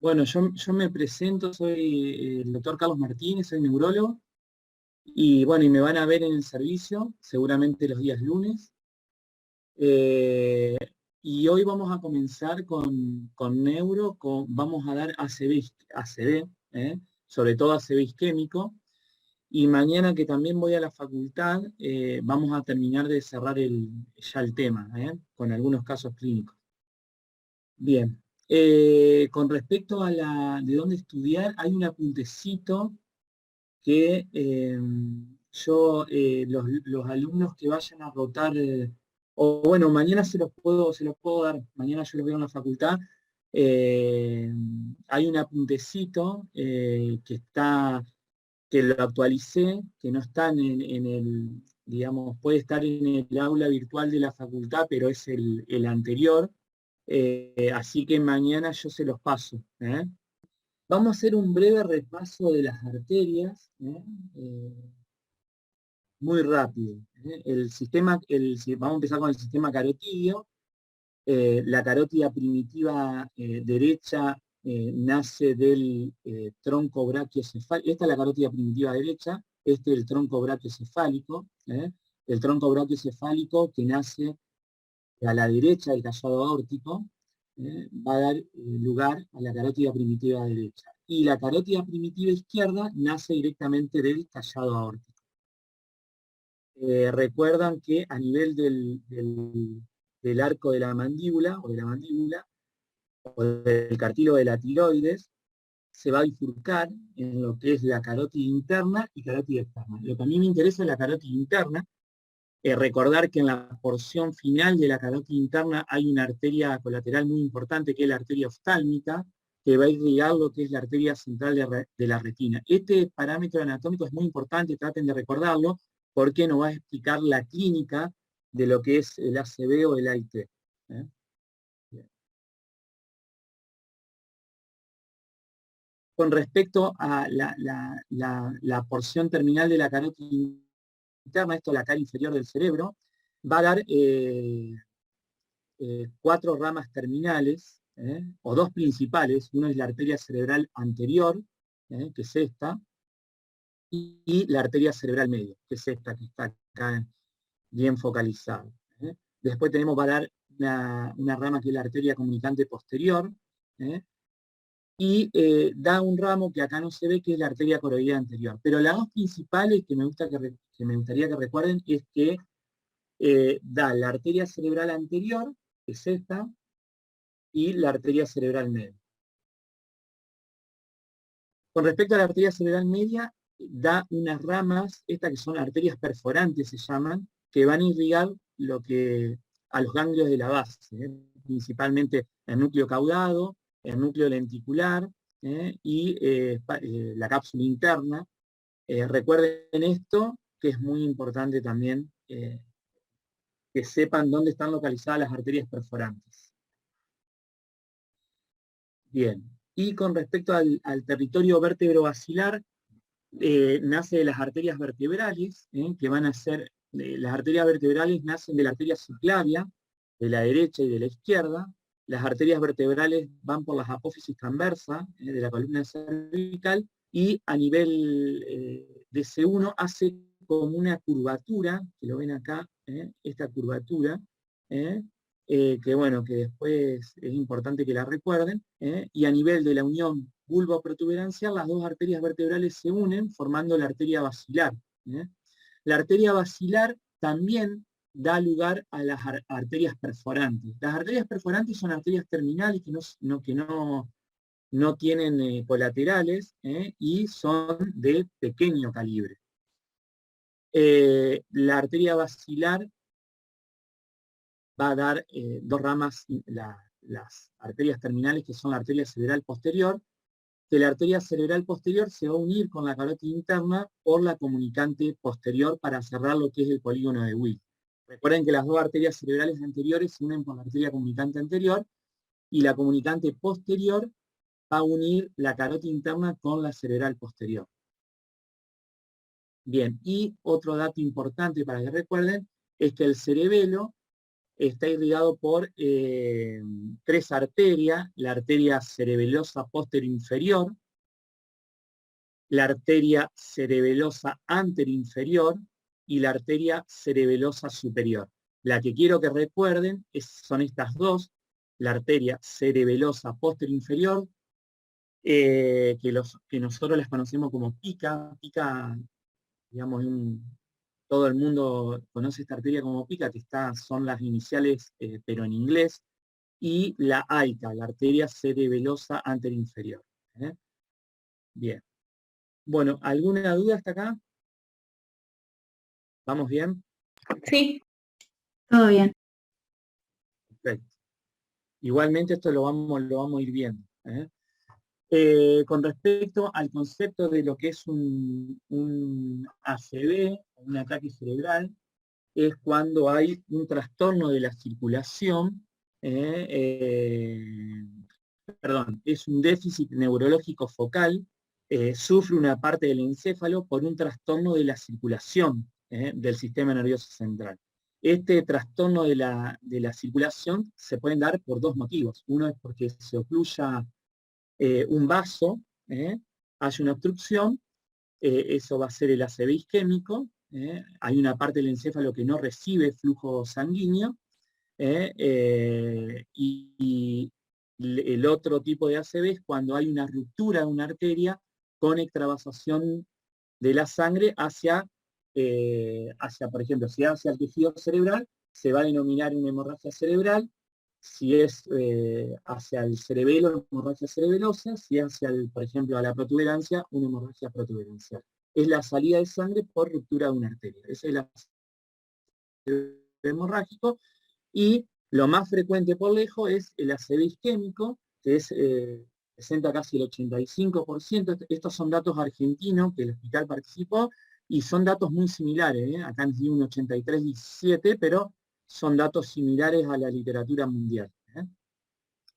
Bueno, yo me presento, soy el doctor Carlos Martínez, soy neurólogo, y bueno, y me van a ver en el servicio, seguramente los días lunes. Eh, y hoy vamos a comenzar con neuro, vamos a dar ACV, sobre todo ACV isquémico, y mañana que también voy a la facultad, vamos a terminar de cerrar ya el tema, con algunos casos clínicos. Bien. Con respecto a de dónde estudiar, hay un apuntecito que los alumnos que vayan a rotar, o bueno, mañana se los puedo dar, mañana yo los veo en la facultad. Hay un apuntecito que lo actualicé, que no está en el, digamos, puede estar en el aula virtual de la facultad, pero es el anterior. Así que mañana yo se los paso. Vamos a hacer un breve repaso de las arterias, muy rápido. Vamos a empezar con el sistema carotidio. La carótida primitiva derecha nace del tronco brachiocefálico. Esta es la carótida primitiva derecha, este es el tronco brachiocefálico. El tronco brachiocefálico que nace a la derecha del callado aórtico, va a dar lugar a la carótida primitiva derecha. Y la carótida primitiva izquierda nace directamente del callado aórtico. Recuerdan que a nivel del arco de la mandíbula, o del cartílago de la tiroides, se va a bifurcar en lo que es la carótida interna y carótida externa. Lo que a mí me interesa es la carótida interna. Recordar que en la porción final de la carótida interna hay una arteria colateral muy importante, que es la arteria oftálmica, que va a irrigar lo que es la arteria central de la retina. Este parámetro anatómico es muy importante, traten de recordarlo, porque nos va a explicar la clínica de lo que es el ACV o el AIT. Con respecto a la porción terminal de la carótida interna, esto es la cara inferior del cerebro, va a dar 4 ramas terminales, o 2 principales. Una es la arteria cerebral anterior, que es esta, y la arteria cerebral media, que es esta que está acá bien focalizada. Después va a dar una rama que es la arteria comunicante posterior, y da un ramo que acá no se ve, que es la arteria coroidea anterior. Pero las dos principales que me gustaría que recuerden es que da la arteria cerebral anterior, que es esta, y la arteria cerebral media. Con respecto a la arteria cerebral media, da unas ramas, estas que son arterias perforantes se llaman, que van a irrigar a los ganglios de la base, principalmente el núcleo caudado, el núcleo lenticular, y la cápsula interna. Recuerden esto, que es muy importante también que sepan dónde están localizadas las arterias perforantes. Bien, y con respecto al territorio vértebro-basilar, nace de las arterias vertebrales, que van a ser, las arterias vertebrales nacen de la arteria subclavia, de la derecha y de la izquierda. Las arterias vertebrales van por las apófisis transversa, de la columna cervical, y a nivel de C1 hace como una curvatura, que lo ven acá, esta curvatura, que bueno, que después es importante que la recuerden, y a nivel de la unión bulbo-protuberancial, las dos arterias vertebrales se unen formando la arteria basilar. La arteria basilar también da lugar a las arterias perforantes. Las arterias perforantes son arterias terminales que no tienen colaterales, y son de pequeño calibre. La arteria basilar va a dar 2 ramas, las arterias terminales, que son la arteria cerebral posterior, que la arteria cerebral posterior se va a unir con la carótida interna por la comunicante posterior para cerrar lo que es el polígono de Will. Recuerden que las dos arterias cerebrales anteriores se unen por la arteria comunicante anterior, y la comunicante posterior va a unir la carótida interna con la cerebral posterior. Bien, y otro dato importante para que recuerden es que el cerebelo está irrigado por 3 arterias: la arteria cerebelosa posterior-inferior, la arteria cerebelosa anterior-inferior y la arteria cerebelosa superior. La que quiero que recuerden son estas dos: la arteria cerebelosa posterior-inferior, que nosotros las conocemos como pica, digamos, todo el mundo conoce esta arteria como pica, que son las iniciales, pero en inglés, y la AICA, la arteria cerebelosa anterior-inferior. Bien. Bueno, ¿alguna duda hasta acá? ¿Vamos bien? Sí, todo bien. Perfecto. Igualmente esto lo vamos a ir viendo. Con respecto al concepto de lo que es un ACV, un ataque cerebral, es cuando hay un trastorno de la circulación, perdón, es un déficit neurológico focal, sufre una parte del encéfalo por un trastorno de la circulación del sistema nervioso central. Este trastorno de la circulación se pueden dar por 2 motivos. Uno es porque se ocluya un vaso, hay una obstrucción, eso va a ser el ACV isquémico, hay una parte del encéfalo que no recibe flujo sanguíneo, y el otro tipo de ACV es cuando hay una ruptura de una arteria con extravasación de la sangre hacia, por ejemplo, si hacia el tejido cerebral, se va a denominar una hemorragia cerebral. Si es hacia el cerebelo, hemorragia cerebelosa; si es hacia, por ejemplo, a la protuberancia, una hemorragia protuberancial. Es la salida de sangre por ruptura de una arteria. Ese es el ACV hemorrágico. Y lo más frecuente por lejos es el ACV isquémico, que presenta casi el 85%. Estos son datos argentinos que el hospital participó, y son datos muy similares. Acá han sido un 83-17, pero son datos similares a la literatura mundial.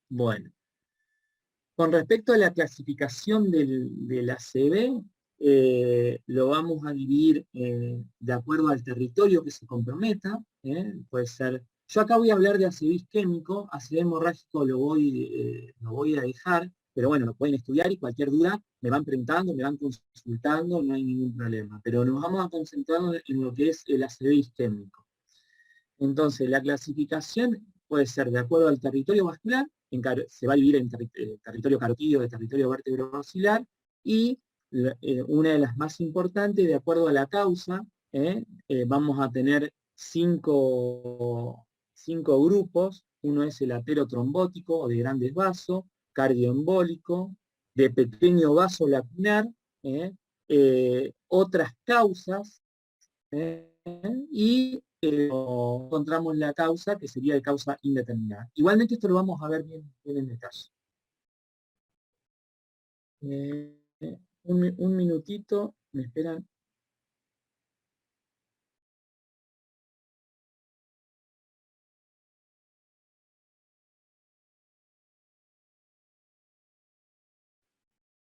Bueno, con respecto a la clasificación del ACV, lo vamos a dividir de acuerdo al territorio que se comprometa. Puede ser, yo acá voy a hablar de ACV isquémico, ACV hemorrágico lo voy a dejar, pero bueno, lo pueden estudiar, y cualquier duda me van preguntando, me van consultando, no hay ningún problema. Pero nos vamos a concentrar en lo que es el ACV isquémico. Entonces, la clasificación puede ser de acuerdo al territorio vascular, se va a dividir en territorio carotídeo, de territorio vértebro-basilar, y una de las más importantes, de acuerdo a la causa, vamos a tener 5 grupos. Uno es el aterotrombótico, o de grandes vasos; cardioembólico; de pequeño vaso lacunar; otras causas, y encontramos la causa, que sería de causa indeterminada. Igualmente esto lo vamos a ver bien en detalle. Un minutito, me esperan.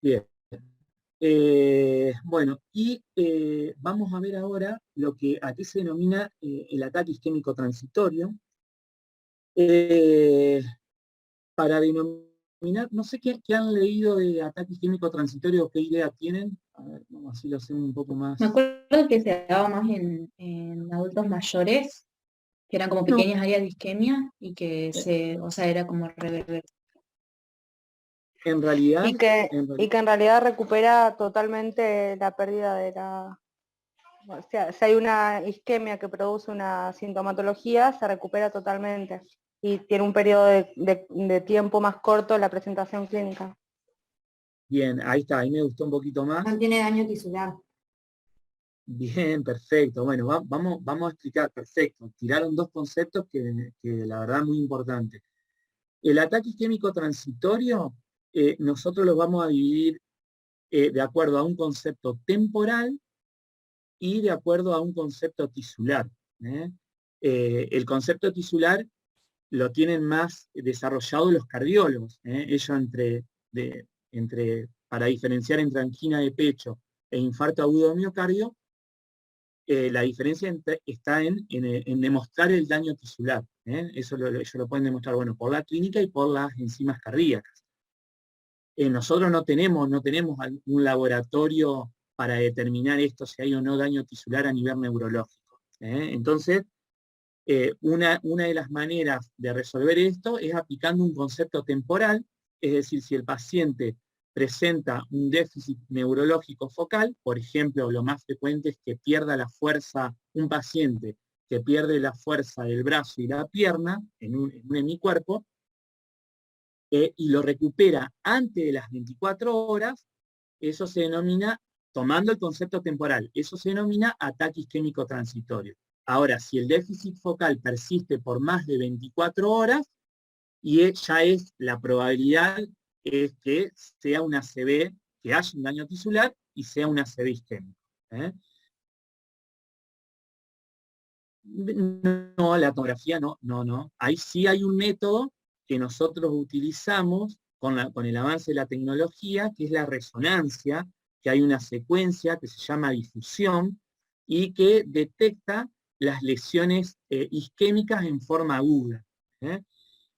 Bien. Bueno, y vamos a ver ahora a qué se denomina el ataque isquémico transitorio. Para denominar, no sé qué han leído de ataque isquémico transitorio, qué idea tienen. A ver, vamos, así lo hacemos un poco más. Me acuerdo que se daba más en adultos mayores, que eran como No, pequeñas áreas de isquemia y que o sea, era como reverber. en realidad, Y que en realidad recupera totalmente la pérdida de la... O sea, si hay una isquemia que produce una sintomatología, se recupera totalmente y tiene un periodo de tiempo más corto la presentación clínica. bien, ahí está, ahí me gustó un poquito más. No tiene daño tisular. Bien, perfecto. Bueno, vamos a explicar, perfecto. Tiraron 2 conceptos que la verdad muy importantes. El ataque isquémico transitorio, nosotros los vamos a dividir de acuerdo a un concepto temporal y de acuerdo a un concepto tisular. El concepto tisular lo tienen más desarrollado los cardiólogos. Ellos para diferenciar entre angina de pecho e infarto agudo de miocardio, la diferencia está en demostrar el daño tisular. Eso ellos lo pueden demostrar, bueno, por la clínica y por las enzimas cardíacas. Nosotros no tenemos un laboratorio para determinar esto, si hay o no daño tisular a nivel neurológico. Entonces, una de las maneras de resolver esto es aplicando un concepto temporal, es decir, si el paciente presenta un déficit neurológico focal, por ejemplo, lo más frecuente es que pierda la fuerza, un paciente que pierde la fuerza del brazo y la pierna en un hemicuerpo, y lo recupera antes de las 24 horas, eso se denomina, tomando el concepto temporal, eso se denomina ataque isquémico transitorio. Ahora, si el déficit focal persiste por más de 24 horas, y ya es la probabilidad es que sea una ACV, que haya un daño tisular y sea una ACV isquémico. No, la tomografía no. Ahí sí hay un método que nosotros utilizamos con el avance de la tecnología, que es la resonancia, que hay una secuencia que se llama difusión y que detecta las lesiones isquémicas en forma aguda.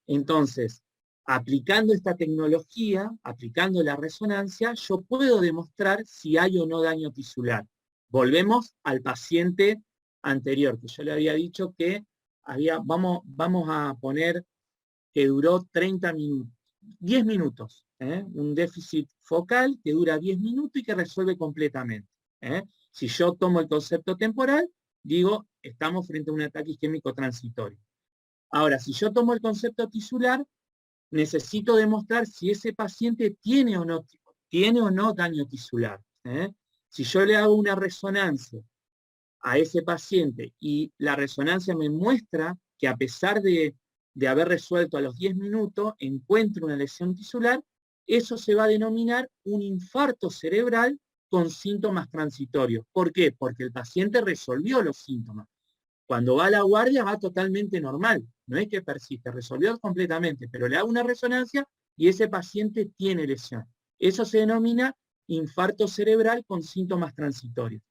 Entonces, aplicando esta tecnología, aplicando la resonancia, yo puedo demostrar si hay o no daño tisular. Volvemos al paciente anterior, que yo le había dicho que vamos a poner que duró 30 minutos, 10 minutos, un déficit focal que dura 10 minutos y que resuelve completamente. Si yo tomo el concepto temporal, digo, estamos frente a un ataque isquémico transitorio. Ahora, si yo tomo el concepto tisular, necesito demostrar si ese paciente tiene o no daño tisular. Si yo le hago una resonancia a ese paciente y la resonancia me muestra que a pesar de haber resuelto a los 10 minutos, encuentro una lesión tisular, eso se va a denominar un infarto cerebral con síntomas transitorios. ¿Por qué? Porque el paciente resolvió los síntomas. Cuando va a la guardia va totalmente normal, no es que persiste, resolvió completamente, pero le hago una resonancia y ese paciente tiene lesión. Eso se denomina infarto cerebral con síntomas transitorios.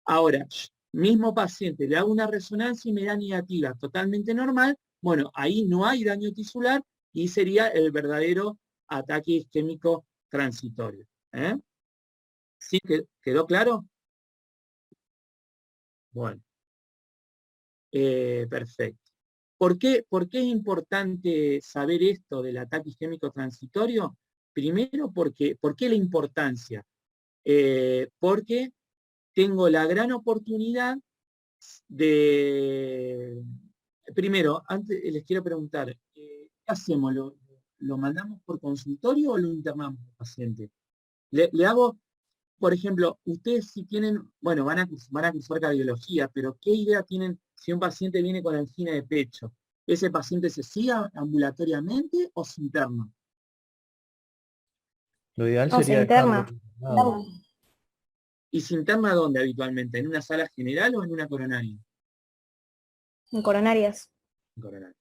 Ahora, mismo paciente, le hago una resonancia y me da negativa, totalmente normal, bueno, ahí no hay daño tisular y sería el verdadero ataque isquémico transitorio. ¿Sí? ¿Quedó claro? Bueno. Perfecto. ¿Por qué es importante saber esto del ataque isquémico transitorio? Primero, ¿por qué la importancia? Porque tengo la gran oportunidad de... Primero, antes les quiero preguntar, ¿qué hacemos? ¿Lo mandamos por consultorio o lo internamos al paciente? Le hago... Por ejemplo, ustedes si tienen, bueno, van a cursar cardiología, pero ¿qué idea tienen si un paciente viene con angina de pecho? ¿Ese paciente se sigue ambulatoriamente o se interna? Lo ideal No, se sería interna. dejarlo internado. ¿Y se interna dónde habitualmente? ¿En una sala general o en una coronaria? En coronarias. En coronaria.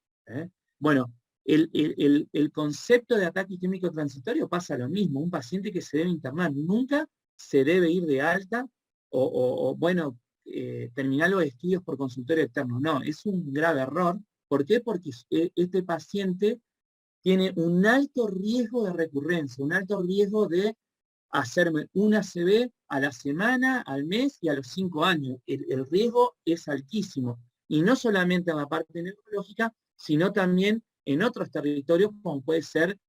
Bueno, el concepto de ataque isquémico transitorio pasa lo mismo. Un paciente que se debe internar nunca se debe ir de alta o terminar los estudios por consultorio externo. No, es un grave error. ¿Por qué? Porque este paciente tiene un alto riesgo de recurrencia, un alto riesgo de hacerme una ACV a la semana, al mes y a los 5 años. El riesgo es altísimo. Y no solamente en la parte neurológica, sino también en otros territorios como puede ser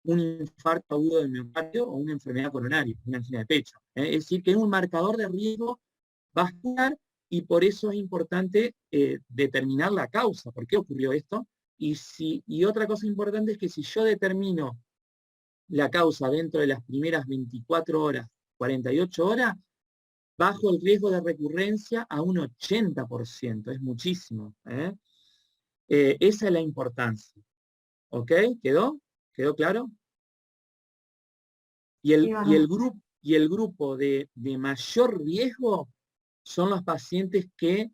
un infarto agudo del miocardio o una enfermedad coronaria, una angina de pecho. Es decir, que es un marcador de riesgo vascular y por eso es importante determinar la causa, por qué ocurrió esto. Y otra cosa importante es que si yo determino la causa dentro de las primeras 24 horas, 48 horas, bajo el riesgo de recurrencia a un 80%, es muchísimo. Esa es la importancia. ¿Ok? ¿Quedó? ¿Quedó claro? Y el grupo de mayor riesgo son los pacientes que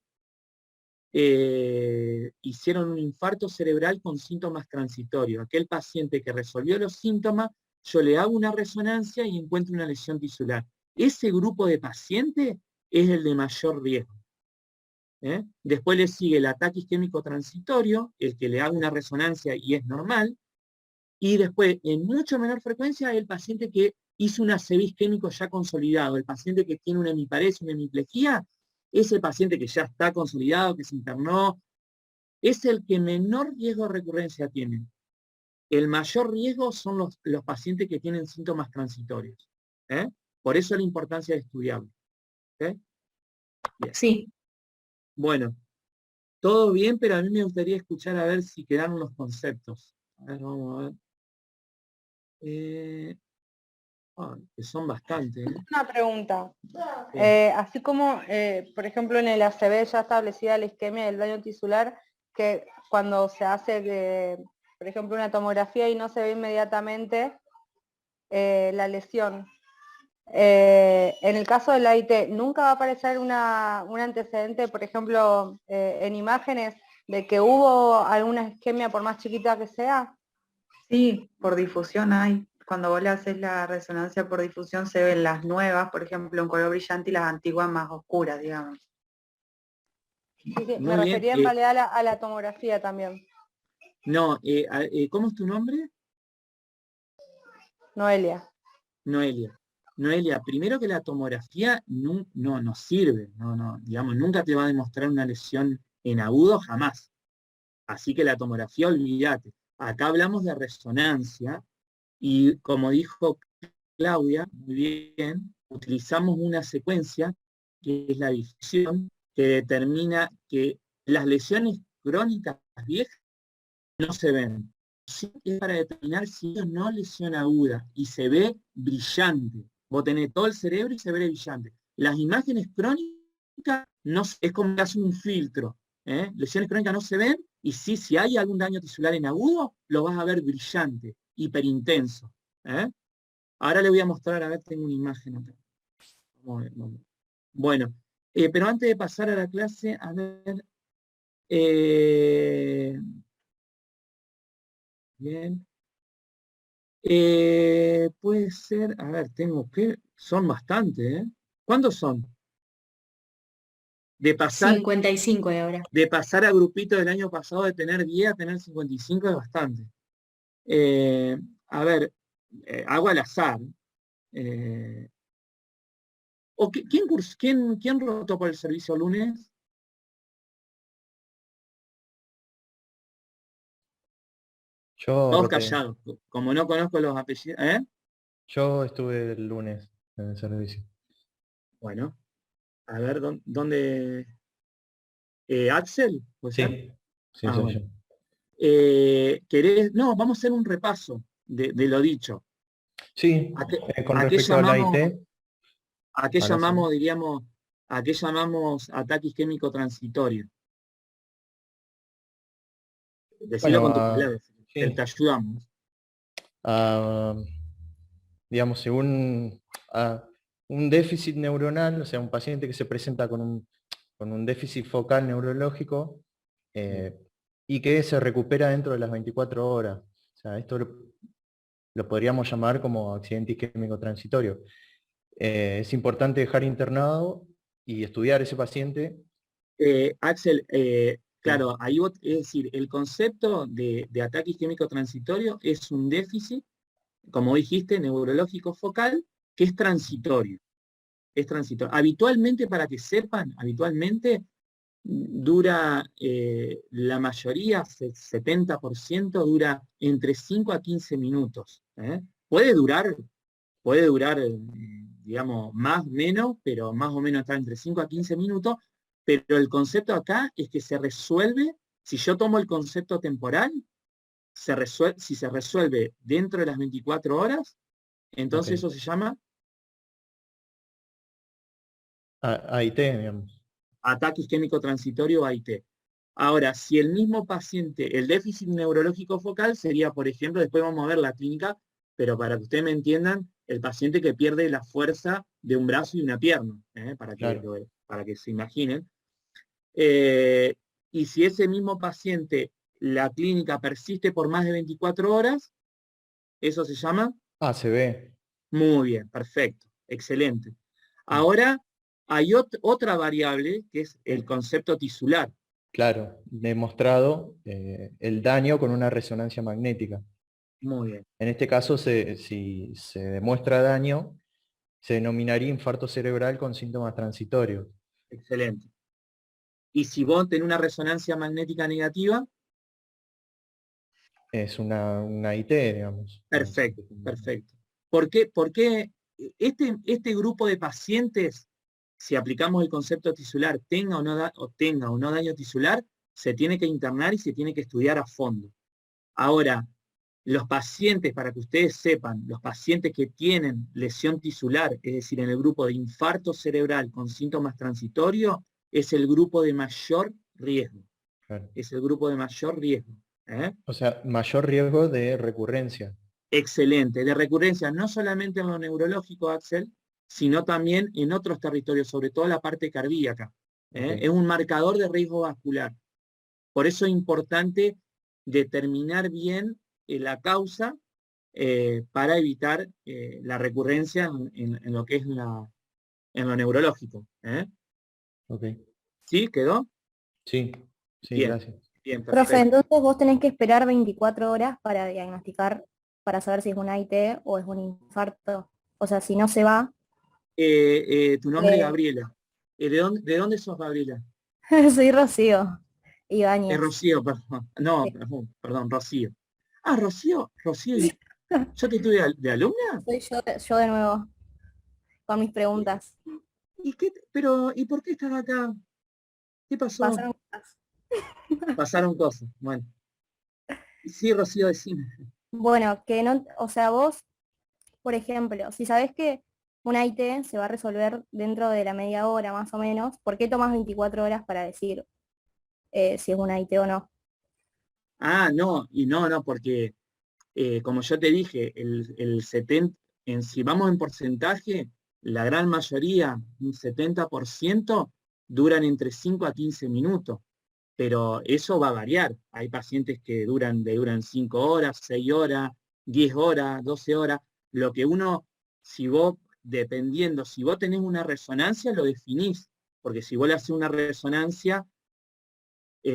hicieron un infarto cerebral con síntomas transitorios. Aquel paciente que resolvió los síntomas, yo le hago una resonancia y encuentro una lesión tisular. Ese grupo de pacientes es el de mayor riesgo. Después le sigue el ataque isquémico transitorio, el que le haga una resonancia y es normal, y después, en mucho menor frecuencia, el paciente que hizo un ACV isquémico ya consolidado, el paciente que tiene una hemiparesia, una hemiplejía, ese paciente que ya está consolidado, que se internó, es el que menor riesgo de recurrencia tiene. El mayor riesgo son los pacientes que tienen síntomas transitorios. Por eso la importancia de estudiarlo. Bien. Sí. Bueno, todo bien, pero a mí me gustaría escuchar a ver si quedaron los conceptos. A ver, vamos a ver. Que son bastantes. Una pregunta. Sí. Así como, por ejemplo, en el ACV ya establecida la isquemia del daño tisular, que cuando se hace, por ejemplo, una tomografía y no se ve inmediatamente la lesión. En el caso del AIT, ¿nunca va a aparecer un antecedente, por ejemplo, en imágenes, de que hubo alguna isquemia por más chiquita que sea? Sí, por difusión hay. Cuando vos le haces la resonancia por difusión se ven las nuevas, por ejemplo, en color brillante y las antiguas más oscuras, digamos. Sí, Muy me bien, refería en realidad a la tomografía también. No, ¿cómo es tu nombre? Noelia. Noelia. Noelia, primero que la tomografía no nos sirve, digamos, nunca te va a demostrar una lesión en agudo, jamás. Así que la tomografía, olvídate. Acá hablamos de resonancia y como dijo Claudia, muy bien, utilizamos una secuencia que es la difusión, que determina que las lesiones crónicas viejas no se ven. Sí, es para determinar si es no lesión aguda y se ve brillante. Vos tenés todo el cerebro y se ve brillante. Las imágenes crónicas no, es como que hace un filtro. Lesiones crónicas no se ven y sí, si hay algún daño tisular en agudo, lo vas a ver brillante, hiperintenso. Ahora le voy a mostrar, a ver, tengo una imagen acá. Vamos a ver, vamos. Bueno, pero antes de pasar a la clase, a ver. Bien. Puede ser, a ver, tengo que, son bastantes, ¿eh? ¿Cuántos son? De pasar, 55 de ahora. de pasar a grupito del año pasado de tener 10 a tener 55 es bastante. A ver, hago al azar. ¿Quién rotó por el servicio lunes? Yo Todos roté. callados, como no conozco los apellidos. Yo estuve el lunes en el servicio. Bueno, a ver, ¿dónde? ¿Axel? ¿Puede ser? Sí, sí, soy Bueno. yo. No, vamos a hacer un repaso de lo dicho. Sí, con ¿A qué respecto al llamamos, AIT, diríamos, a qué llamamos ataque isquémico transitorio? Decirlo bueno, con tus palabras, te ayudamos. digamos, según un déficit neuronal, o sea, un paciente que se presenta con un déficit focal neurológico y que se recupera dentro de las 24 horas. O sea, esto lo podríamos llamar como accidente isquémico transitorio. Es importante dejar internado y estudiar ese paciente. Axel, claro, Sí. ahí es decir, el concepto de ataque isquémico transitorio es un déficit, como dijiste, neurológico focal, que es transitorio. Es transitorio. Habitualmente, para que sepan, habitualmente dura, la mayoría, 70%, dura entre 5 a 15 minutos. Puede durar, digamos, más, menos, pero más o menos está entre 5 a 15 minutos, pero el concepto acá es que se resuelve, si yo tomo el concepto temporal, si se resuelve dentro de las 24 horas, entonces Ok. eso se llama AIT, digamos. ataque isquémico transitorio AIT. Ahora, si el mismo paciente, el déficit neurológico focal sería, por ejemplo, después vamos a ver la clínica, pero para que ustedes me entiendan, el paciente que pierde la fuerza de un brazo y una pierna, Claro. para que se imaginen. Y si ese mismo paciente, la clínica persiste por más de 24 horas, eso se llama, ACV. muy bien, perfecto, excelente. Ahora, Hay otra variable que es el concepto tisular. Claro, demostrado el daño con una resonancia magnética. Muy bien. En este caso, si se demuestra daño, se denominaría infarto cerebral con síntomas transitorios. Excelente. Y si vos tenés una resonancia magnética negativa, Es una IT, digamos. perfecto, perfecto. ¿Por qué este grupo de pacientes, si aplicamos el concepto tisular, tenga o no daño tisular, se tiene que internar y se tiene que estudiar a fondo? Ahora, los pacientes, para que ustedes sepan, los pacientes que tienen lesión tisular, es decir, en el grupo de infarto cerebral con síntomas transitorios, es el grupo de mayor riesgo. Claro. Es el grupo de mayor riesgo. ¿Eh? O sea, mayor riesgo de recurrencia. Excelente. De recurrencia, no solamente en lo neurológico, Axel, sino también en otros territorios, sobre todo la parte cardíaca. Okay. Es un marcador de riesgo vascular. Por eso es importante determinar bien la causa para evitar la recurrencia en lo que es en lo neurológico. Okay. ¿Sí? ¿Quedó? Sí, Bien, gracias. bien, Profe, perfecto. entonces vos tenés que esperar 24 horas para diagnosticar, para saber si es una IT o es un infarto. O sea, si no se va, Tu nombre es Gabriela. ¿De dónde sos, Gabriela? soy Rocío Ibáñez. Rocío, perdón. No, Sí. perdón, Rocío. Ah, Rocío, ¿yo te tuve de alumna? Soy yo de nuevo, con mis preguntas. ¿Y por qué estás acá? ¿Qué pasó? Pasaron cosas. Pasaron cosas. Bueno. Sí, Rocío, decime. Bueno, que no, o sea, vos, por ejemplo, si sabés que una IT se va a resolver dentro de la media hora más o menos, ¿por qué tomas 24 horas para decir si es una IT o no? Ah, no, y no, porque como yo te dije, el 70, si vamos en porcentaje, la gran mayoría, un 70%, duran entre 5 a 15 minutos. Pero eso va a variar. Hay pacientes que duran 5 horas, 6 horas, 10 horas, 12 horas. Lo que si vos tenés una resonancia, lo definís. Porque si vos le haces una resonancia,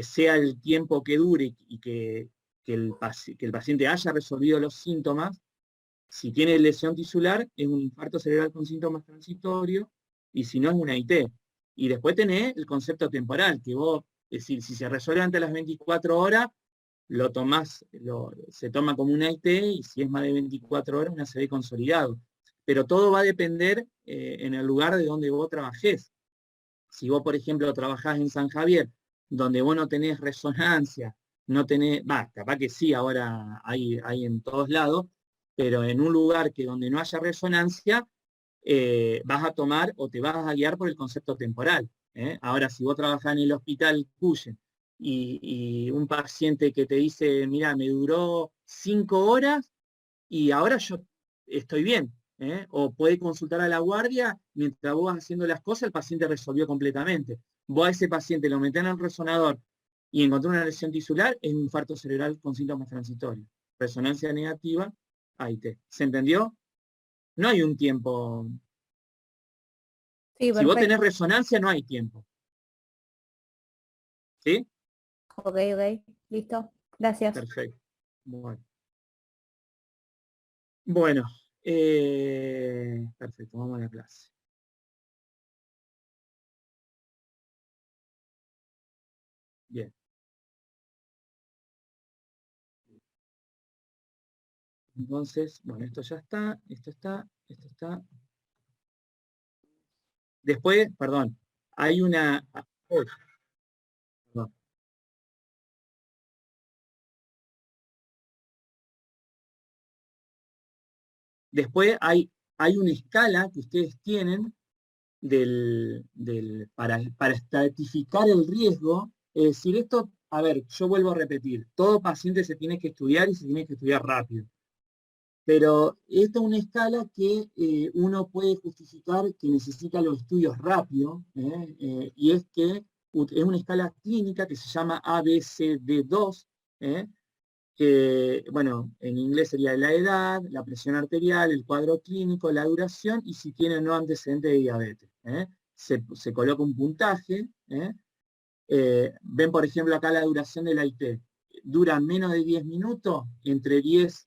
sea el tiempo que dure y que el paciente haya resolvido los síntomas, si tiene lesión tisular, es un infarto cerebral con síntomas transitorios, y si no, es una IT. Y después tenés el concepto temporal, que vos, es decir, si se resuelve antes de las 24 horas, se toma como una IT, y si es más de 24 horas, una CV consolidado. Pero todo va a depender en el lugar de donde vos trabajés. Si vos, por ejemplo, trabajás en San Javier, donde vos no tenés resonancia, no tenés, capaz que sí, ahora hay en todos lados, pero en un lugar que donde no haya resonancia, vas a tomar o te vas a guiar por el concepto temporal. Ahora, si vos trabajás en el hospital Cuyen y un paciente que te dice, mira, me duró 5 horas y ahora yo estoy bien, o puede consultar a la guardia, mientras vos vas haciendo las cosas, el paciente resolvió completamente. Vos a ese paciente lo metés en el resonador y encontró una lesión tisular, es un infarto cerebral con síntomas transitorios. Resonancia negativa, AIT. ¿Se entendió? No hay un tiempo. Sí, Si vos tenés perfecto. resonancia, no hay tiempo. ¿Sí? Ok, listo. Gracias. Perfecto. Bueno, perfecto, vamos a la clase. Bien. Entonces, bueno, esto ya está, esto está. Después, perdón, hay una. Perdón. Después hay una escala que ustedes tienen para estratificar el riesgo. Es decir, esto, a ver, yo vuelvo a repetir, todo paciente se tiene que estudiar y se tiene que estudiar rápido. Pero esta es una escala que uno puede justificar que necesita los estudios rápido, y es que es una escala clínica que se llama ABCD2, que, bueno, en inglés sería la edad, la presión arterial, el cuadro clínico, la duración y si tiene o no antecedente de diabetes. se coloca un puntaje. Ven, por ejemplo, acá la duración de la IT. Dura menos de 10 minutos, entre 10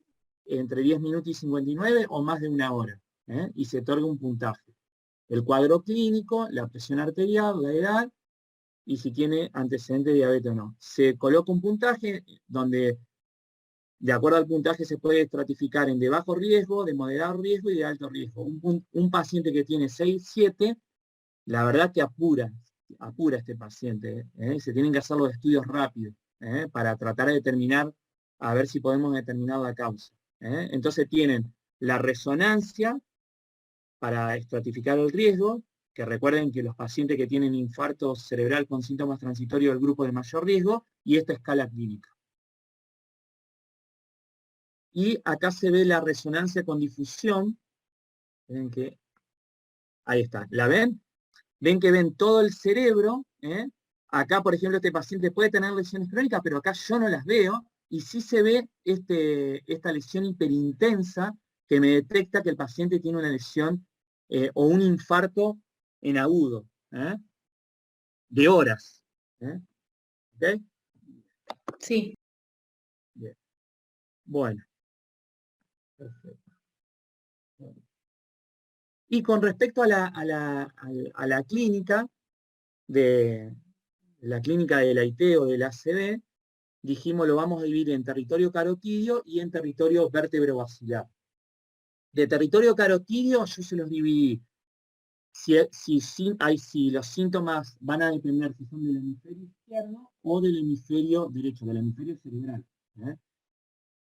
minutos y 59 o más de 1 hora. Y se otorga un puntaje. El cuadro clínico, la presión arterial, la edad, y si tiene antecedente de diabetes o no. Se coloca un puntaje donde, de acuerdo al puntaje, se puede estratificar en de bajo riesgo, de moderado riesgo y de alto riesgo. Un paciente que tiene 6, 7, la verdad que apura a este paciente. Se tienen que hacer los estudios rápidos para tratar de determinar, a ver si podemos determinar la causa. Entonces tienen la resonancia para estratificar el riesgo, que recuerden que los pacientes que tienen infarto cerebral con síntomas transitorios del grupo de mayor riesgo, y esta escala clínica. Y acá se ve la resonancia con difusión. Ven que, ahí está, ¿la ven? Ven que ven todo el cerebro. Acá, por ejemplo, este paciente puede tener lesiones crónicas, pero acá yo no las veo, y sí se ve esta lesión hiperintensa que me detecta que el paciente tiene una lesión o un infarto en agudo, de horas. ¿Ok? Sí. Bien. Bueno. Perfecto. Y con respecto a la clínica, de la clínica del AIT o del ACV, dijimos lo vamos a dividir en territorio carotidio y en territorio vértebro-basilar. De territorio carotidio yo se los dividí. Si los síntomas van a depender si son del hemisferio izquierdo o del hemisferio derecho, del hemisferio cerebral.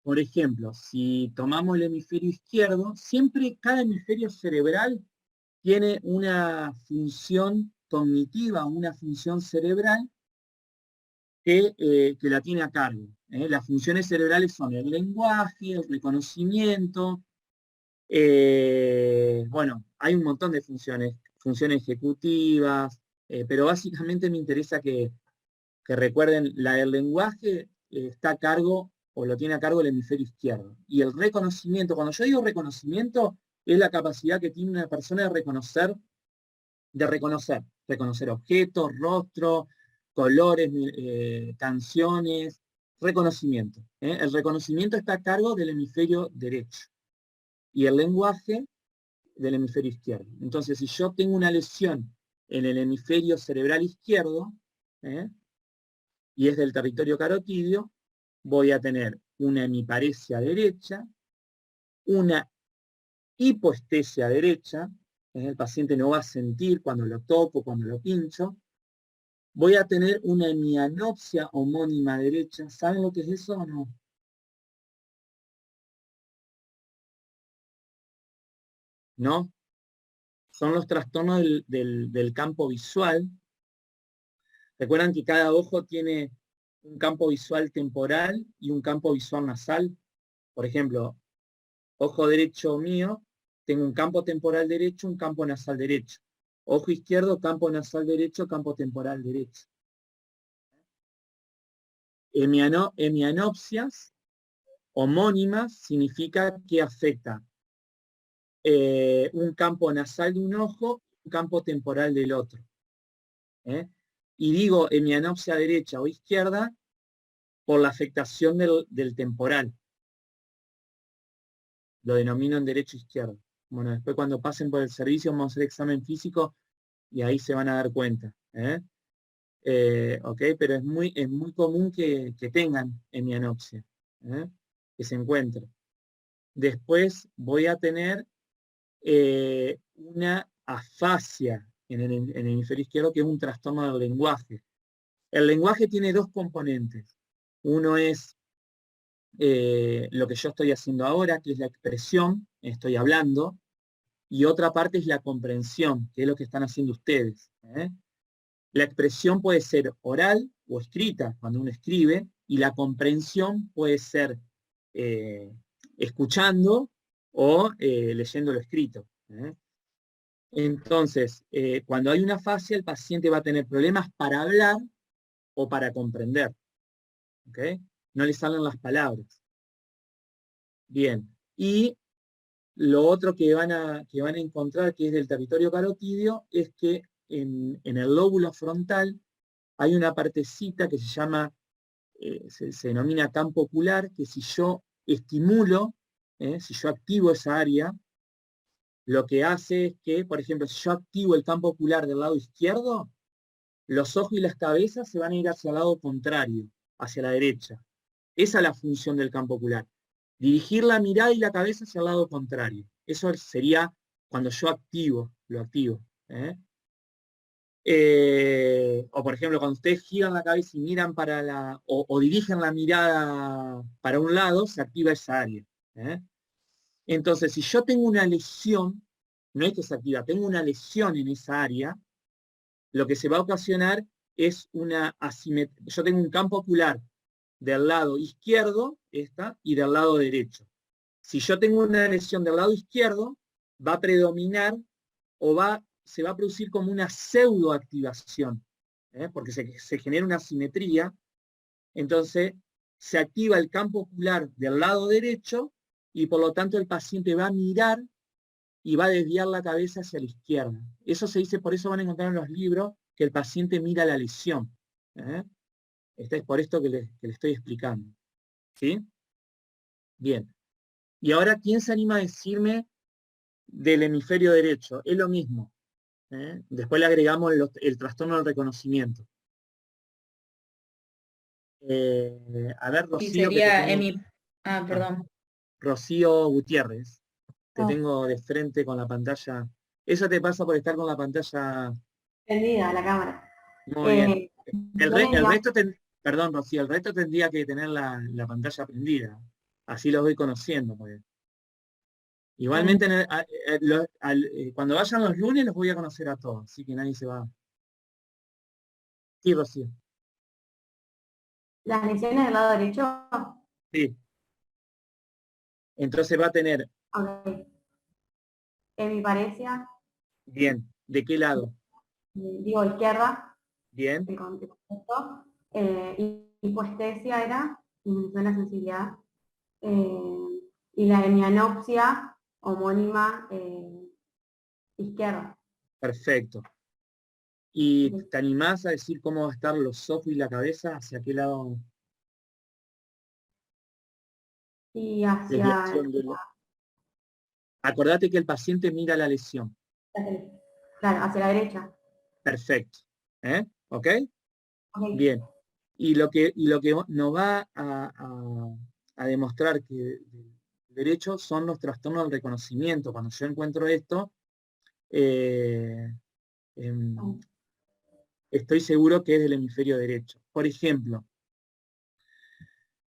Por ejemplo, si tomamos el hemisferio izquierdo, siempre cada hemisferio cerebral tiene una función cognitiva, una función cerebral que la tiene a cargo. Las funciones cerebrales son el lenguaje, el reconocimiento, bueno, hay un montón de funciones ejecutivas, pero básicamente me interesa que recuerden, la del lenguaje está a cargo, o lo tiene a cargo el hemisferio izquierdo. Y el reconocimiento, cuando yo digo reconocimiento, es la capacidad que tiene una persona de reconocer objetos, rostros, colores, canciones, reconocimiento. El reconocimiento está a cargo del hemisferio derecho. Y el lenguaje del hemisferio izquierdo. Entonces, si yo tengo una lesión en el hemisferio cerebral izquierdo, y es del territorio carotidio, voy a tener una hemiparesia derecha, una hipoestesia derecha, el paciente no va a sentir cuando lo toco, cuando lo pincho. Voy a tener una hemianopsia homónima derecha. ¿Saben lo que es eso o no? ¿No? Son los trastornos del campo visual. Recuerdan que cada ojo tiene un campo visual temporal y un campo visual nasal. Por ejemplo, ojo derecho mío, tengo un campo temporal derecho, un campo nasal derecho. Ojo izquierdo, campo nasal derecho, campo temporal derecho. Hemianopsias homónimas significa que afecta un campo nasal de un ojo, un campo temporal del otro. Y digo hemianopsia derecha o izquierda por la afectación del temporal. Lo denomino en derecho izquierdo. Bueno, después cuando pasen por el servicio vamos a hacer examen físico y ahí se van a dar cuenta. Ok, pero es muy común que tengan hemianopsia, que se encuentre. Después voy a tener una afasia en el hemisferio izquierdo, que es un trastorno del lenguaje. El lenguaje tiene dos componentes. Uno es lo que yo estoy haciendo ahora, que es la expresión, estoy hablando, y otra parte es la comprensión, que es lo que están haciendo ustedes. La expresión puede ser oral o escrita, cuando uno escribe, y la comprensión puede ser escuchando o leyendo lo escrito. Entonces, cuando hay una afasia, el paciente va a tener problemas para hablar o para comprender. ¿Okay? No le salen las palabras. Bien, y lo otro que van a encontrar, que es del territorio carotidio, es que en el lóbulo frontal hay una partecita que se llama, se denomina campo ocular, que si yo estimulo, si yo activo esa área, lo que hace es que, por ejemplo, si yo activo el campo ocular del lado izquierdo, los ojos y las cabezas se van a ir hacia el lado contrario, hacia la derecha. Esa es la función del campo ocular. Dirigir la mirada y la cabeza hacia el lado contrario. Eso sería cuando yo lo activo. O por ejemplo, cuando ustedes giran la cabeza y miran para o dirigen la mirada para un lado, se activa esa área. Entonces, si yo tengo una lesión, no es que se activa, tengo una lesión en esa área, lo que se va a ocasionar es una asimetría. Yo tengo un campo ocular del lado izquierdo, y del lado derecho. Si yo tengo una lesión del lado izquierdo, va a predominar o se va a producir como una pseudoactivación, porque se genera una asimetría. Entonces, se activa el campo ocular del lado derecho y por lo tanto el paciente va a mirar y va a desviar la cabeza hacia la izquierda. Eso se dice, por eso van a encontrar en los libros que el paciente mira la lesión. Es por esto que le estoy explicando. ¿Sí? Bien. Y ahora, ¿quién se anima a decirme del hemisferio derecho? Es lo mismo. Después le agregamos el trastorno del reconocimiento. A ver, Y Rocío. sería perdón. Rocío Gutiérrez. Te Ah. tengo de frente con la pantalla. Eso te pasa por estar con la pantalla. Prendida la cámara. Muy bien. El resto, perdón, Rocío, el resto tendría que tener la pantalla prendida. Así los voy conociendo. Porque... Igualmente, cuando vayan los lunes los voy a conocer a todos, así que nadie se va. Sí, Rocío. Las lesiones del lado derecho. Sí. Entonces va a tener... Ok. Hemiparesia. Bien. ¿De qué lado? Digo izquierda. Bien. El contexto. Hipoestesia era, disminución de la sensibilidad. Y la hemianopsia homónima izquierda. Perfecto. ¿Y te animás a decir cómo va a estar los ojos y la cabeza? ¿Hacia qué lado? Y hacia... Acordate que el paciente mira la lesión. Claro, hacia la derecha. Perfecto. ¿Ok? Okay. Bien. Y lo que nos va a demostrar que el derecho son los trastornos del reconocimiento. Cuando yo encuentro esto, estoy seguro que es del hemisferio derecho. Por ejemplo,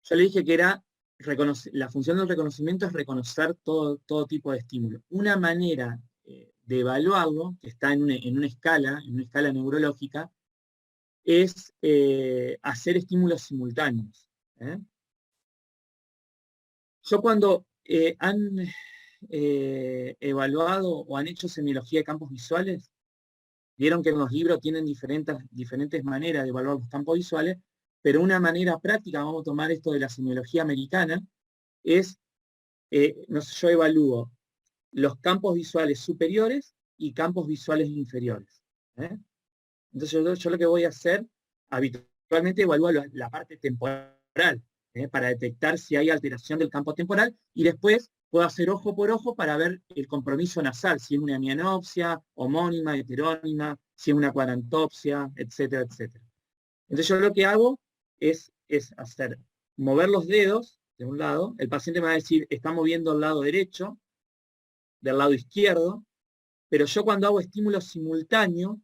yo le dije que era la función del reconocimiento es reconocer todo tipo de estímulo. Una manera de evaluarlo, que está en una escala neurológica, es hacer estímulos simultáneos. Yo cuando han evaluado o han hecho semiología de campos visuales, vieron que en los libros tienen diferentes maneras de evaluar los campos visuales, pero una manera práctica, vamos a tomar esto de la semiología americana, es, yo evalúo los campos visuales superiores y campos visuales inferiores. Entonces yo lo que voy a hacer, habitualmente evalúo la parte temporal, para detectar si hay alteración del campo temporal, y después puedo hacer ojo por ojo para ver el compromiso nasal, si es una hemianopsia, homónima, heterónima, si es una cuadrantopsia, etcétera, etcétera. Entonces yo lo que hago es mover los dedos de un lado, el paciente me va a decir, está moviendo el lado derecho, del lado izquierdo, pero yo cuando hago estímulo simultáneo,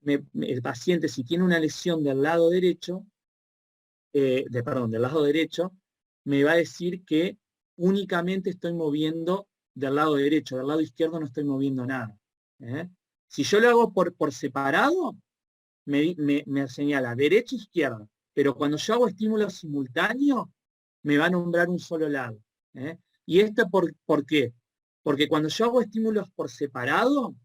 el paciente, si tiene una lesión del lado derecho, del lado derecho, me va a decir que únicamente estoy moviendo del lado derecho, del lado izquierdo no estoy moviendo nada. Si yo lo hago por separado, me señala derecha e izquierda, pero cuando yo hago estímulo simultáneo, me va a nombrar un solo lado. ¿Y esto por qué? Porque cuando yo hago estímulos por separado,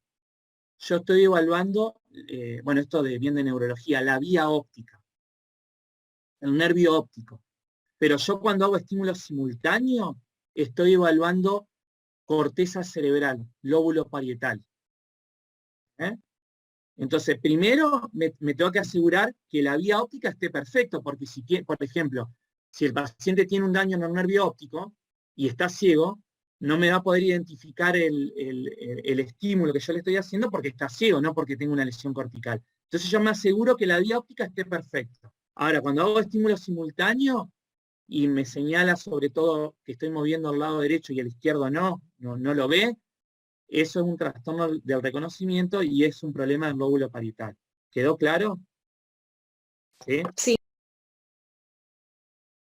yo estoy evaluando, esto bien de neurología, la vía óptica, el nervio óptico. Pero yo cuando hago estímulo simultáneo, estoy evaluando corteza cerebral, lóbulo parietal. Entonces, primero me tengo que asegurar que la vía óptica esté perfecta, porque si, por ejemplo, si el paciente tiene un daño en el nervio óptico y está ciego, no me va a poder identificar el estímulo que yo le estoy haciendo porque está ciego, no porque tenga una lesión cortical. Entonces yo me aseguro que la vía óptica esté perfecta. Ahora, cuando hago estímulo simultáneo y me señala sobre todo que estoy moviendo al lado derecho y el izquierdo no lo ve, eso es un trastorno del reconocimiento y es un problema del lóbulo parietal. ¿Quedó claro? ¿Sí? Sí.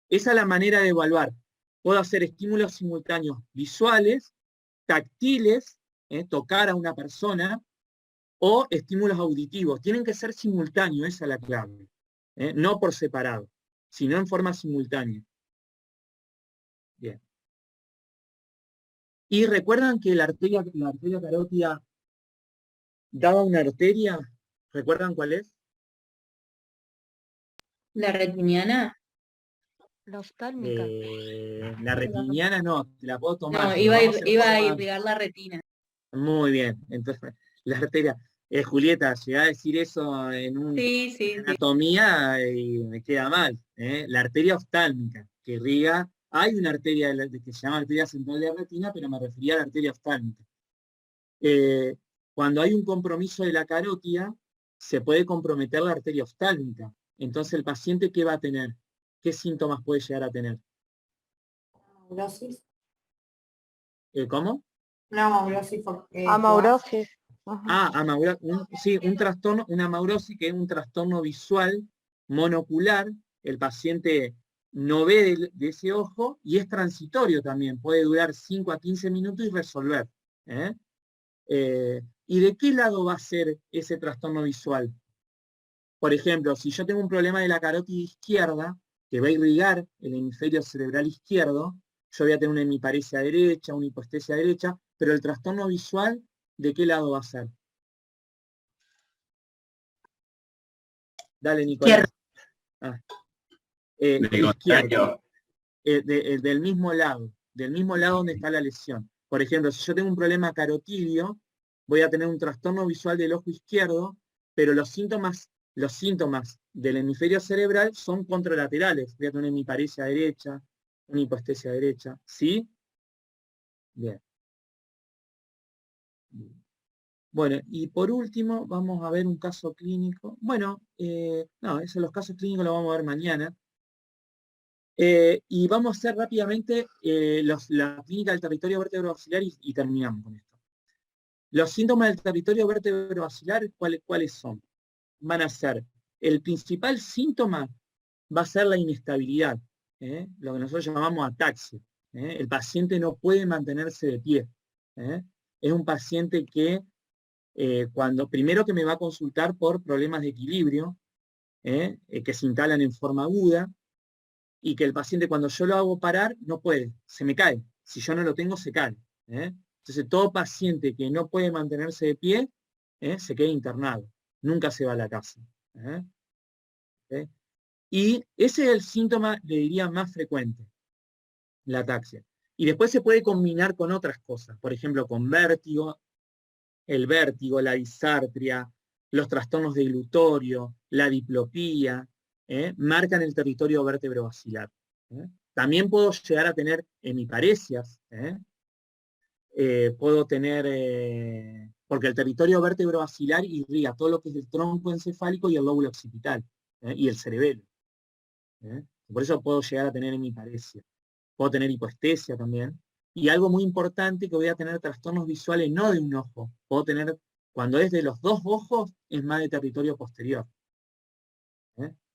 Esa es la manera de evaluar. Puedo hacer estímulos simultáneos visuales, táctiles, tocar a una persona, o estímulos auditivos. Tienen que ser simultáneos, esa es la clave. No por separado, sino en forma simultánea. Bien. Y recuerdan que la arteria carótida daba una arteria, ¿recuerdan cuál es? La retiniana. La oftálmica. La retiniana no, te la puedo tomar. No, pero iba vamos a hacer a forma- irrigar la retina. Muy bien, entonces, la arteria. Julieta, llegá a decir eso en una Sí. anatomía y me queda mal. La arteria oftálmica, que irriga, hay una arteria que se llama arteria central de la retina, pero me refería a la arteria oftálmica. Cuando hay un compromiso de la carótida, se puede comprometer la arteria oftálmica. Entonces, ¿el paciente qué va a tener? ¿Qué síntomas puede llegar a tener? Amaurosis. ¿Cómo? Una amaurosis. Amaurosis. Ajá. Sí, un trastorno, una amaurosis, que es un trastorno visual monocular. El paciente no ve de ese ojo y es transitorio también. Puede durar 5 a 15 minutos y resolver. ¿Y de qué lado va a ser ese trastorno visual? Por ejemplo, si yo tengo un problema de la carótida izquierda, que va a irrigar el hemisferio cerebral izquierdo, yo voy a tener una hemiparesia derecha, una hipoestesia derecha, pero el trastorno visual, ¿de qué lado va a ser? Dale, Nicolás. Izquierdo. Del mismo lado donde está la lesión. Por ejemplo, si yo tengo un problema carotidio, voy a tener un trastorno visual del ojo izquierdo, pero los síntomas del hemisferio cerebral son contralaterales. Voy a tener una hemiparesia derecha, una hipoestesia derecha. ¿Sí? Bien. Bueno, y por último, vamos a ver un caso clínico. Bueno, no, los casos clínicos los vamos a ver mañana. Y vamos a hacer rápidamente la clínica del territorio vértebro-basilar y terminamos con esto. Los síntomas del territorio vértebro-basilar, ¿cuáles son? Van a ser, el principal síntoma va a ser la inestabilidad, lo que nosotros llamamos ataxia. El paciente no puede mantenerse de pie. Es un paciente que primero que me va a consultar por problemas de equilibrio, que se instalan en forma aguda, y que el paciente cuando yo lo hago parar no puede, se me cae. Si yo no lo tengo, se cae. Entonces todo paciente que no puede mantenerse de pie, se queda internado. Nunca se va a la casa. Y ese es el síntoma, le diría, más frecuente, la ataxia. Y después se puede combinar con otras cosas, por ejemplo, con vértigo, la disartria, los trastornos de glutorio, la diplopía, marcan el territorio vértebro-basilar. También puedo llegar a tener hemiparesias, puedo tener, porque el territorio vértebro-basilar irriga todo lo que es el tronco encefálico y el lóbulo occipital, y el cerebelo. Por eso puedo llegar a tener hemiparesia. Puedo tener hipoestesia también. Y algo muy importante, que voy a tener trastornos visuales no de un ojo. Puedo tener, cuando es de los dos ojos, es más de territorio posterior.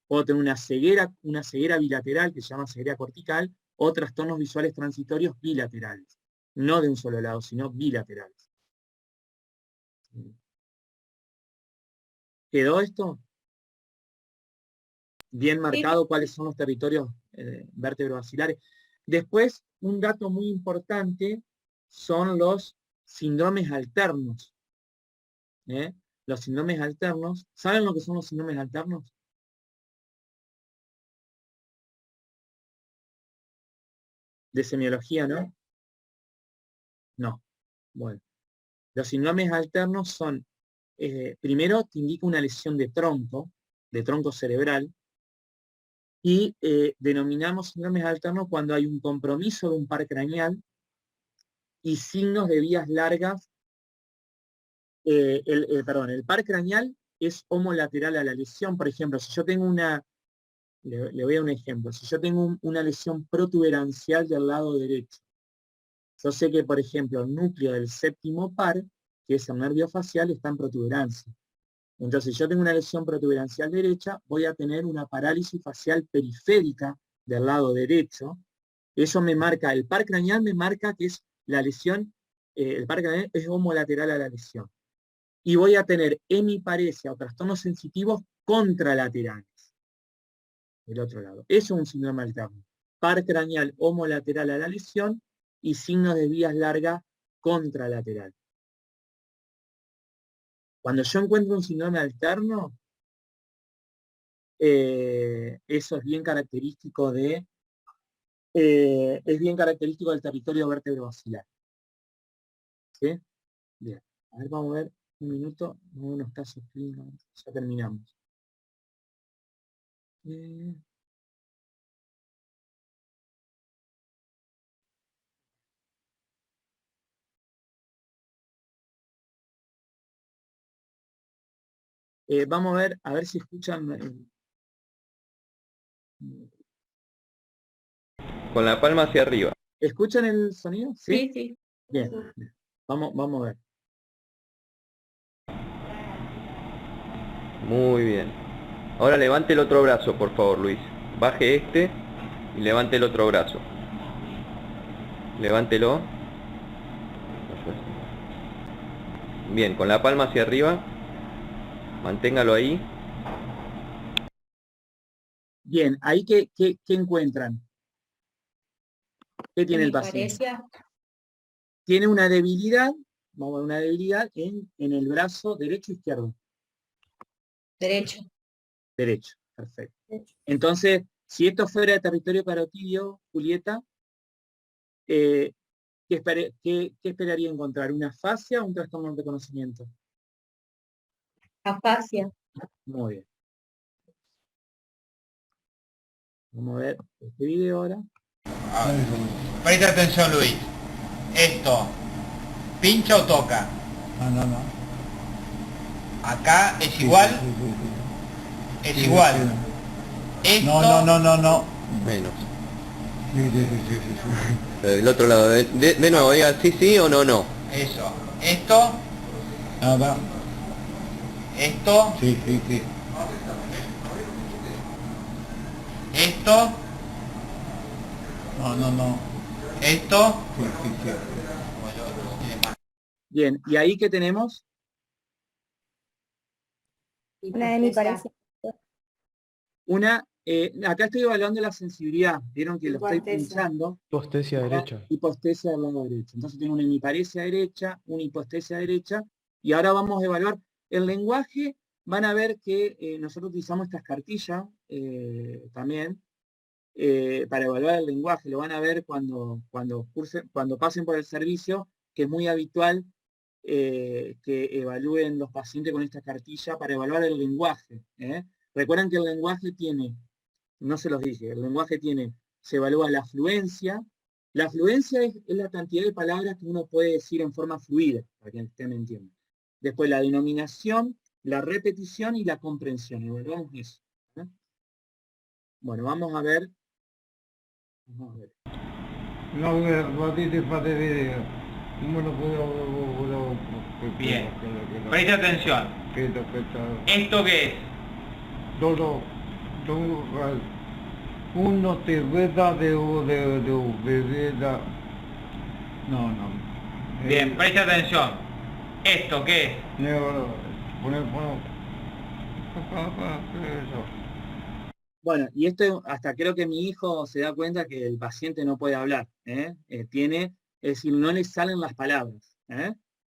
Puedo tener una ceguera bilateral, que se llama ceguera cortical, o trastornos visuales transitorios bilaterales. No de un solo lado, sino bilaterales. ¿Quedó esto? Bien marcado cuáles son los territorios vértebro-basilares. Después, un dato muy importante son los síndromes alternos. Los síndromes alternos, ¿saben lo que son los síndromes alternos? De semiología, ¿no? No. Bueno. Los síndromes alternos son primero te indica una lesión de tronco cerebral, y denominamos síndromes alternos cuando hay un compromiso de un par craneal y signos de vías largas. El par craneal es homolateral a la lesión. Por ejemplo, si yo tengo le voy a dar un ejemplo, si yo tengo una lesión protuberancial del lado derecho, yo sé que, por ejemplo, el núcleo del séptimo par, que es el nervio facial, está en protuberancia. Entonces, si yo tengo una lesión protuberancial derecha, voy a tener una parálisis facial periférica del lado derecho. Eso me marca, el par craneal me marca que es la lesión, el par craneal es homolateral a la lesión. Y voy a tener hemiparesia o trastornos sensitivos contralaterales, del otro lado. Eso es un síndrome alterno. Par craneal homolateral a la lesión y signos de vías largas contralateral. Cuando yo encuentro un síndrome alterno, eso es bien característico del territorio vértebro-basilar. ¿Sí? Bien. A ver, vamos a ver un minuto, unos casos clínicos, ya terminamos. Vamos a ver si escuchan. Con la palma hacia arriba. ¿Escuchan el sonido? Sí, sí. Bien, bien. Vamos a ver. Muy bien. Ahora levante el otro brazo, por favor, Luis. Baje este y levante el otro brazo. Levántelo. Bien, con la palma hacia arriba. Manténgalo ahí. Bien, ahí ¿qué encuentran? ¿Qué tiene el paciente? Hemiparesia. Tiene una debilidad, vamos a ver, una debilidad en el brazo derecho o izquierdo. Derecho. Derecho, perfecto. Entonces, si esto fuera de territorio carotidio, Julieta, ¿qué esperaría encontrar? ¿Una afasia o un trastorno de conocimiento? Afasia. Muy bien. Vamos a ver este video ahora. Presta atención, Luis. Esto, ¿pincha o toca? No. Acá es igual. Es igual. Esto, No. Menos. Sí. Del otro lado. De nuevo, diga sí o no. eso. Esto, Nada. esto, Sí. esto, No. esto. Sí. Bien, ¿y ahí qué tenemos? Una hemiparesia. Acá estoy evaluando la sensibilidad. Vieron que lo estoy Hipoestesia. pinchando. Hipoestesia derecha. Hipoestesia del lado derecho. Entonces tengo una hemiparesia derecha, una hipoestesia derecha, y ahora vamos a evaluar el lenguaje. Van a ver que nosotros utilizamos estas cartillas también para evaluar el lenguaje. Lo van a ver cuando pasen por el servicio, que es muy habitual que evalúen los pacientes con esta cartilla para evaluar el lenguaje. Recuerden que el lenguaje tiene, no se los dije, el lenguaje tiene, se evalúa la fluencia. La fluencia es la cantidad de palabras que uno puede decir en forma fluida, para que usted me entienda. Después la denominación, la repetición y la comprensión. Evaluamos eso. Bueno, vamos a ver. Bien. Presta atención. ¿Esto qué es? Uno te veda de bebeda. No. Bien, presta atención. ¿Esto qué es? Bueno, y esto hasta creo que mi hijo se da cuenta que el paciente no puede hablar. Es decir, no le salen las palabras.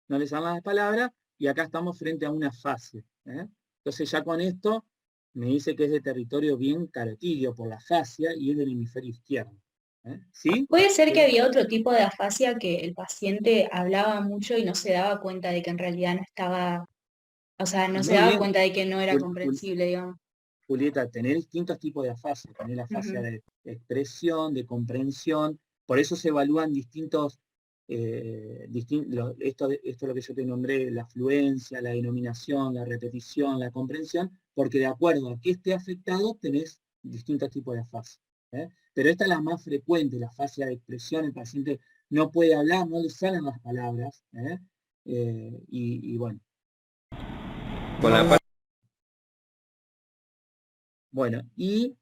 No le salen las palabras y acá estamos frente a una afasia. Entonces ya con esto me dice que es de territorio bien carotidio por la afasia y es del hemisferio izquierdo. ¿Sí? Puede ser que había otro tipo de afasia que el paciente hablaba mucho y no se daba cuenta de que en realidad no estaba O sea, no se Muy daba bien. cuenta de que no era Jul- Jul- comprensible, digamos. Julieta, tener distintos tipos de afasia, tener la afasia Ujú. de expresión, de comprensión, por eso se evalúan distintos, esto es lo que yo te nombré, la fluencia, la denominación, la repetición, la comprensión, porque de acuerdo a que esté afectado tenés distintos tipos de afasia. Pero esta es la más frecuente, la afasia de expresión, el paciente no puede hablar, no le salen las palabras, y bueno. Con la parte Bueno, y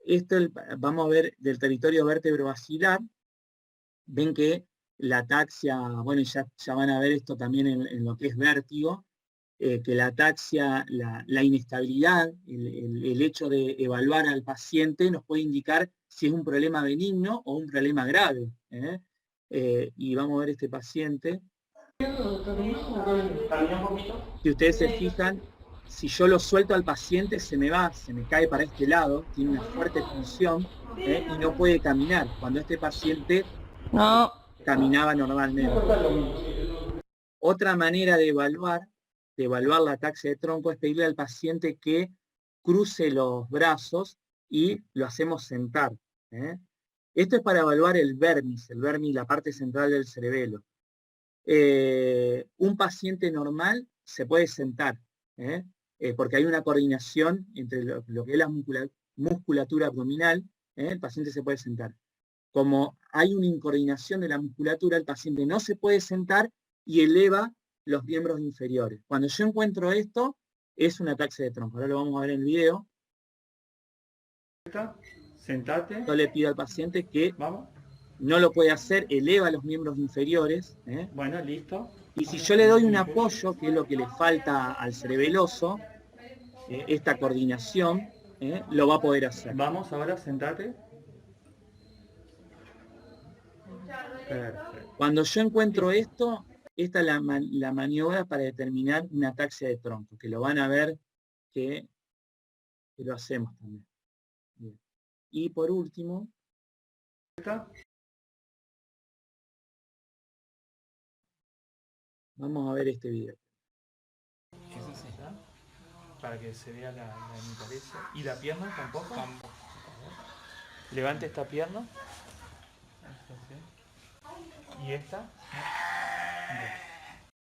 esto vamos a ver del territorio vértebro-basilar. Ven que la ataxia, bueno, ya van a ver esto también en lo que es vértigo, que la ataxia, la inestabilidad, el hecho de evaluar al paciente nos puede indicar si es un problema benigno o un problema grave. Y vamos a ver este paciente. Si ustedes se fijan, si yo lo suelto al paciente, se me cae para este lado, tiene una fuerte tensión y no puede caminar, cuando este paciente caminaba normalmente. Otra manera de evaluar la ataxia de tronco es pedirle al paciente que cruce los brazos y lo hacemos sentar. Esto es para evaluar el vermis, la parte central del cerebelo. Un paciente normal se puede sentar, porque hay una coordinación entre lo que es la musculatura abdominal, el paciente se puede sentar. Como hay una incoordinación de la musculatura, el paciente no se puede sentar y eleva los miembros inferiores. Cuando yo encuentro esto, es una ataxia de tronco. Ahora lo vamos a ver en el video. Sentate. Yo le pido al paciente que Vamos. no lo puede hacer, eleva los miembros inferiores. Bueno, listo. Y si yo le doy un apoyo, que es lo que le falta al cerebeloso, esta coordinación, lo va a poder hacer. Vamos ahora, sentate. Perfecto. Cuando yo encuentro esto, esta es la maniobra para determinar una ataxia de tronco, que lo van a ver que lo hacemos también. Bien. Y por último, vamos a ver este video. Para que se vea la hemipalesia. ¿Y la pierna tampoco? Levante esta pierna. ¿Y esta?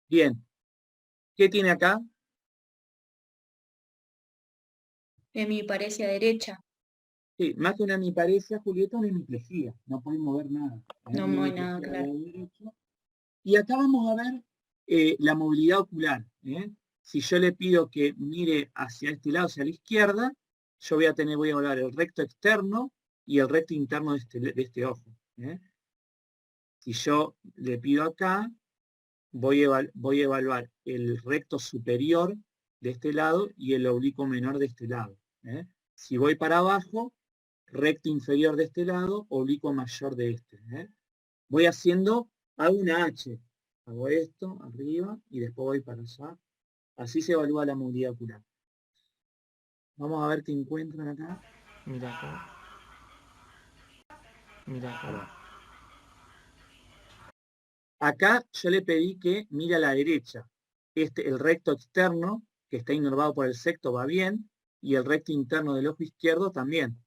Bien. ¿Qué tiene acá? Hemiparesia derecha. Sí, más que una hemiparesia, Julieta, una hemiplegia. No pueden mover nada. No mueve nada, claro. Y acá vamos a ver la movilidad ocular. Si yo le pido que mire hacia este lado, hacia la izquierda, yo voy a evaluar el recto externo y el recto interno de este ojo. Si yo le pido acá, voy a evaluar el recto superior de este lado y el oblicuo menor de este lado. Si voy para abajo, recto inferior de este lado, oblicuo mayor de este. Voy hago una H. Hago esto, arriba, y después voy para allá. Así se evalúa la movilidad ocular. Vamos a ver qué encuentran acá. Mira acá. Mira acá. Acá yo le pedí que mire a la derecha. El recto externo, que está inervado por el septo, va bien, y el recto interno del ojo izquierdo también.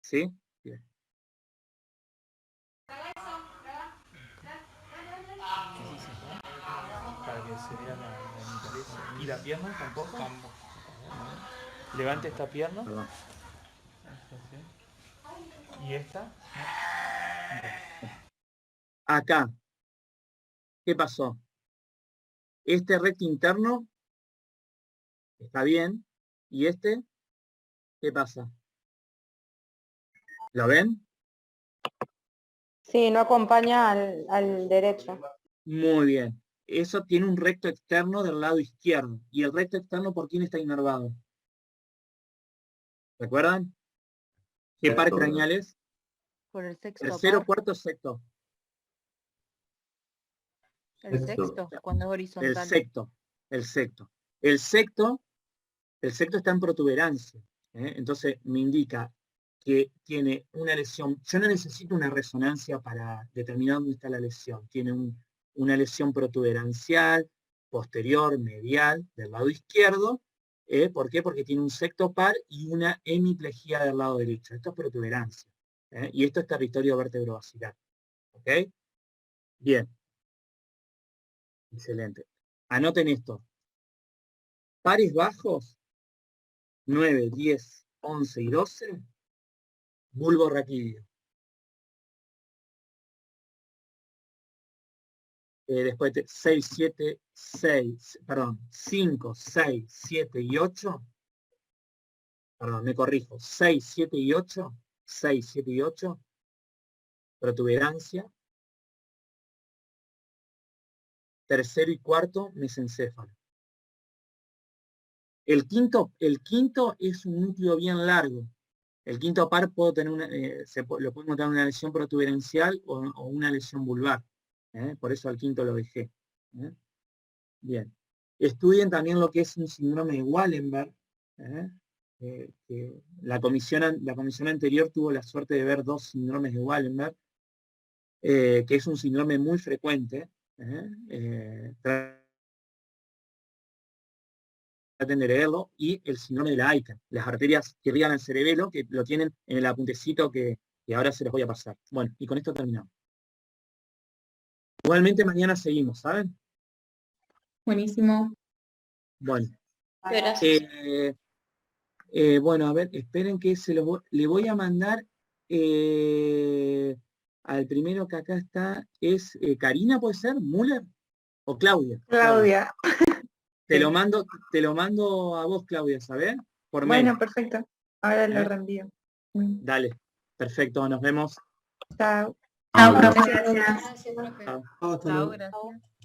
¿Sí? Bien. Para que se vea la hemipalesia. ¿Y la pierna tampoco? Levante esta pierna. Perdón. ¿Y esta? Acá. ¿Qué pasó? Este recto interno está bien. ¿Y este? ¿Qué pasa? ¿Lo ven? Sí, no acompaña al derecho. Muy bien. Eso tiene un recto externo del lado izquierdo. ¿Y el recto externo por quién está inervado? ¿Recuerdan? ¿Qué par craneal es? Por el sexto Tercero, par. cuarto, sexto. El sexto, cuando es horizontal. El sexto está en protuberancia. Entonces me indica que tiene una lesión. Yo no necesito una resonancia para determinar dónde está la lesión. Tiene una lesión protuberancial, posterior medial del lado izquierdo. ¿Por qué? Porque tiene un secto par y una hemiplejía del lado derecho. Esto es protuberancia. Y esto es territorio vértebro-basilar. ¿Ok? Bien. Excelente. Anoten esto. Pares bajos, 9, 10, 11 y 12, bulbo raquídeo. Después 6, 7, 6, perdón, 5, 6, 7 y 8. Perdón, me corrijo. 6, 7 y 8. 6, 7 y 8. Protuberancia. Tercero y cuarto, mesencéfalo. El quinto es un núcleo bien largo. El quinto par puedo tener lo podemos tener una lesión protuberancial o una lesión vulvar. Por eso al quinto lo dejé. Bien. Estudien también lo que es un síndrome de Wallenberg. Que la comisión anterior tuvo la suerte de ver 2 síndromes de Wallenberg, que es un síndrome muy frecuente. Traten de leerlo, y el síndrome de la AICA, las arterias que irrigan al cerebelo, que lo tienen en el apuntecito que ahora se los voy a pasar. Bueno, y con esto terminamos. Igualmente mañana seguimos, ¿saben? Buenísimo. Bueno. Gracias. Bueno, a ver, esperen que le voy a mandar al primero que acá está, es Karina, ¿puede ser? ¿Müller? ¿O Claudia? Claudia. Te lo mando a vos, Claudia, ¿sabés? Por mail. Bueno, perfecto. Ahora lo reenvío. Dale, perfecto, nos vemos. Chao. Chao, profe. Gracias. Chao. Hasta luego. Gracias.